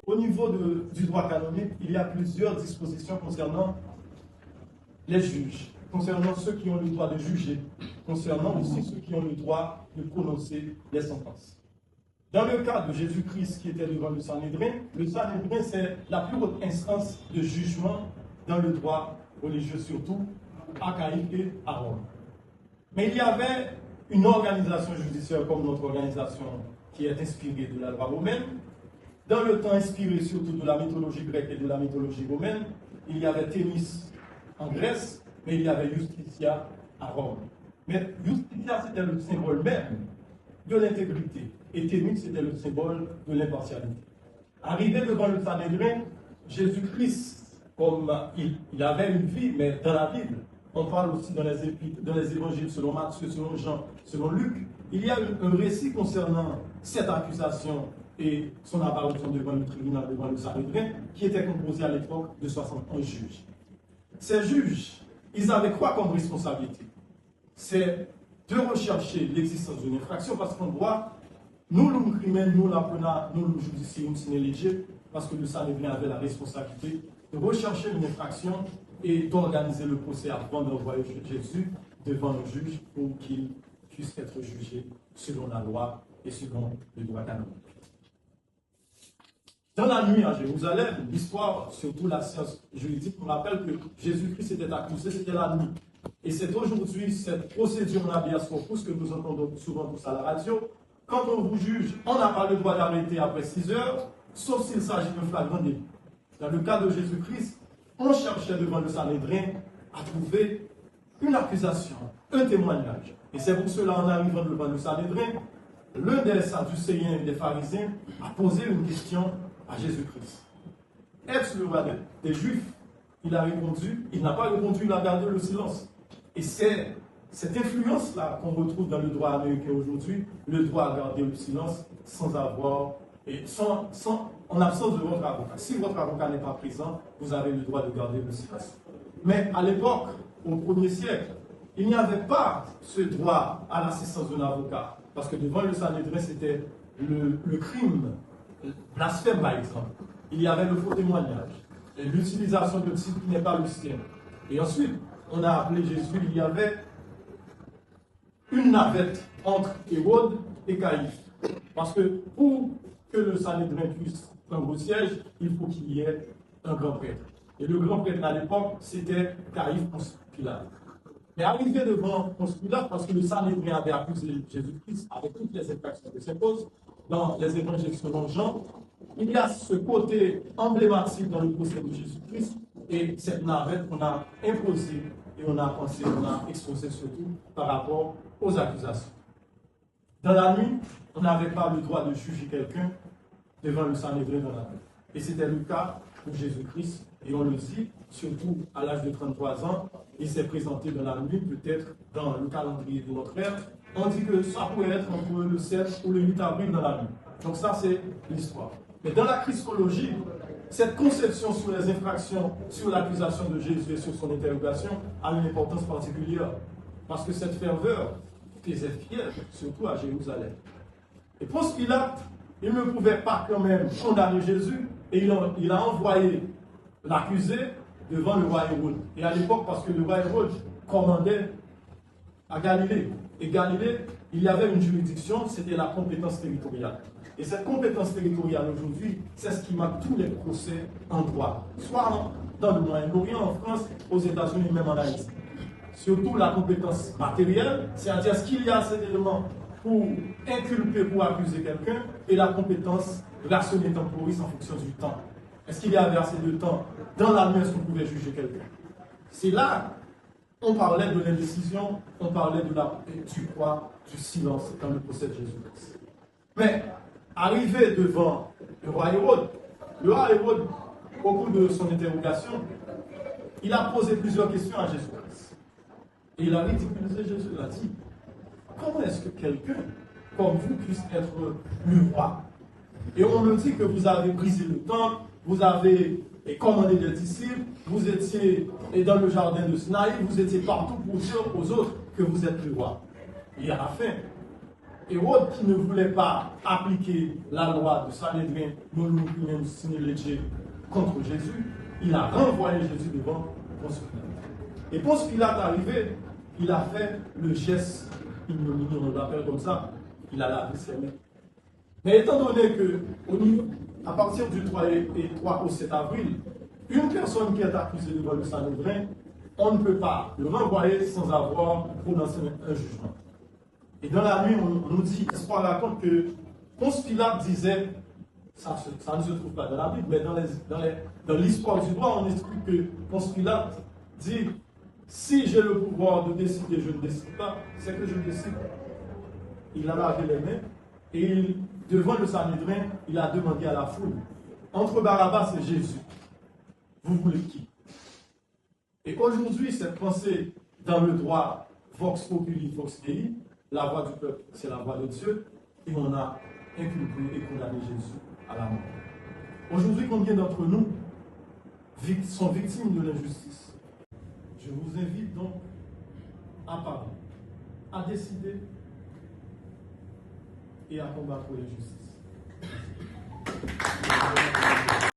au niveau du droit canonique, il y a plusieurs dispositions concernant les juges, concernant ceux qui ont le droit de juger, concernant aussi ceux qui ont le droit de prononcer les sentences. Dans le cas de Jésus-Christ qui était devant le Sanhédrin c'est la plus haute instance de jugement dans le droit religieux, surtout à Caïphe et à Rome. Mais il y avait une organisation judiciaire comme notre organisation qui est inspirée de la loi romaine. Dans le temps inspiré surtout de la mythologie grecque et de la mythologie romaine, il y avait Thémis en Grèce, mais il y avait Justitia à Rome. Mais Justitia, c'était le symbole même de l'intégrité, et Thémis, c'était le symbole de l'impartialité. Arrivé devant le Sanhédrin, Jésus-Christ, comme il avait une vie, mais dans la Bible, on parle aussi dans les évangiles selon Matthieu, selon Jean, selon Luc, il y a un récit concernant cette accusation et son apparition devant le tribunal, devant le Sanhédrin, qui était composé à l'époque de 71 juges. Ces juges, ils avaient quoi comme responsabilité? C'est de rechercher l'existence d'une infraction, parce qu'on doit, nous, le criminel, nous, l'apprenant, nous, le judiciaire, nous, parce que le Sanhédrin avait la responsabilité de rechercher une infraction et d'organiser le procès avant d'envoyer Jésus devant le juge pour qu'il puisse être jugé selon la loi et selon le droit canonique. Dans la nuit à Jérusalem, l'histoire, surtout la science juridique, nous rappelle que Jésus-Christ était accusé, c'était la nuit. Et c'est aujourd'hui cette procédure en habeas corpus que nous entendons souvent tous à la radio. Quand on vous juge, on n'a pas le droit d'arrêter après 6 heures, sauf s'il s'agit d'un flagrant délit. Dans le cas de Jésus-Christ, on cherchait devant le Sanhédrin à trouver une accusation, un témoignage. Et c'est pour cela, en arrivant devant le Sanhédrin, l'un des Sadducéens et des pharisiens a posé une question à Jésus-Christ. Est-ce le roi des Juifs? Il a répondu, il n'a pas répondu, il a gardé le silence. Et c'est cette influence-là qu'on retrouve dans le droit américain aujourd'hui, le droit à garder le silence sans avoir, et en absence de votre avocat. Si votre avocat n'est pas présent, vous avez le droit de garder le silence. Mais à l'époque, au 1er siècle, il n'y avait pas ce droit à l'assistance d'un avocat. Parce que devant le Sanhédrin, c'était le crime, blasphème par exemple. Il y avait le faux témoignage, l'utilisation de titre qui n'est pas le sien. Et ensuite, on a appelé Jésus, il y avait une navette entre Hérode et Caïphe. Parce que pour que le Sanhédrin puisse prendre au siège, il faut qu'il y ait un grand prêtre. Et le grand prêtre à l'époque, c'était Caïphe Ponce Pilate. Mais arrivé devant Ponce Pilate, parce que le Sanhédrin avait accusé Jésus-Christ avec toutes les infractions que s'impose, dans les évangiles selon Jean, il y a ce côté emblématique dans le procès de Jésus-Christ, et cette navette qu'on a imposée et on a pensé, on a exposé surtout par rapport aux accusations. Dans la nuit, on n'avait pas le droit de juger quelqu'un devant le Sanhédrin dans la nuit. Et c'était le cas pour Jésus-Christ, et on le dit, surtout à l'âge de 33 ans, il s'est présenté dans la nuit, peut-être dans le calendrier de notre ère. On dit que ça pourrait être entre le 7 ou le 8 avril dans la nuit. Donc ça, c'est l'histoire. Mais dans la christologie, cette conception sur les infractions, sur l'accusation de Jésus et sur son interrogation a une importance particulière. Parce que cette ferveur faisait fier, surtout à Jérusalem. Et Ponce Pilate, il ne pouvait pas quand même condamner Jésus, et il a envoyé l'accusé devant le roi Hérode. Et à l'époque, parce que le roi Hérode commandait à Galilée. Et Galilée, il y avait une juridiction, c'était la compétence territoriale. Et cette compétence territoriale aujourd'hui, c'est ce qui marque tous les procès en droit, soit dans le Moyen-Orient, en France, aux États-Unis, même en Haïti. Surtout la compétence matérielle, c'est-à-dire ce qu'il y a assez d'éléments pour inculper, pour accuser quelqu'un, et la compétence rationnelle temporiste en fonction du temps. Est-ce qu'il y avait assez de temps dans la nuit, est-ce qu'on pouvait juger quelqu'un? C'est là, on parlait de l'indécision, on parlait du poids, du silence dans le procès de Jésus-Christ. Mais, arrivé devant le roi Hérode, au cours de son interrogation, il a posé plusieurs questions à Jésus-Christ. Et il a ridiculisé Jésus, il a dit, comment est-ce que quelqu'un comme vous puisse être le roi? Et on me dit que vous avez brisé le temple, vous avez commandé des disciples, vous étiez dans le jardin de Sinaï, vous étiez partout pour dire aux autres que vous êtes le roi. Et à la fin, Hérode, qui ne voulait pas appliquer la loi de Sanhédrin, contre Jésus, il a renvoyé Jésus devant Ponce Pilate. Et Ponce Pilate arrivé, il a fait le geste ignominieux, on l'appelle comme ça, il a lavé ses mains. Mais étant donné que, à partir du 3 au 7 avril, une personne qui est accusée devant le Sanhédrin, on ne peut pas le renvoyer sans avoir prononcé un jugement. Et dans la nuit, on nous dit, l'histoire raconte que Ponce Pilate disait, ça ne se trouve pas dans la Bible, mais dans l'histoire du droit, on explique que Ponce Pilate dit, si j'ai le pouvoir de décider, je ne décide pas, c'est que je décide. Il a lavé les mains et devant le Sanhédrin, il a demandé à la foule, entre Barabbas et Jésus, vous voulez qui? Et aujourd'hui, cette pensée dans le droit Vox Populi, Vox Dei, la voix du peuple, c'est la voix de Dieu, et on a inculpé et condamné Jésus à la mort. Aujourd'hui, combien d'entre nous sont victimes de l'injustice? Je vous invite donc à parler, à décider et à combattre l'injustice.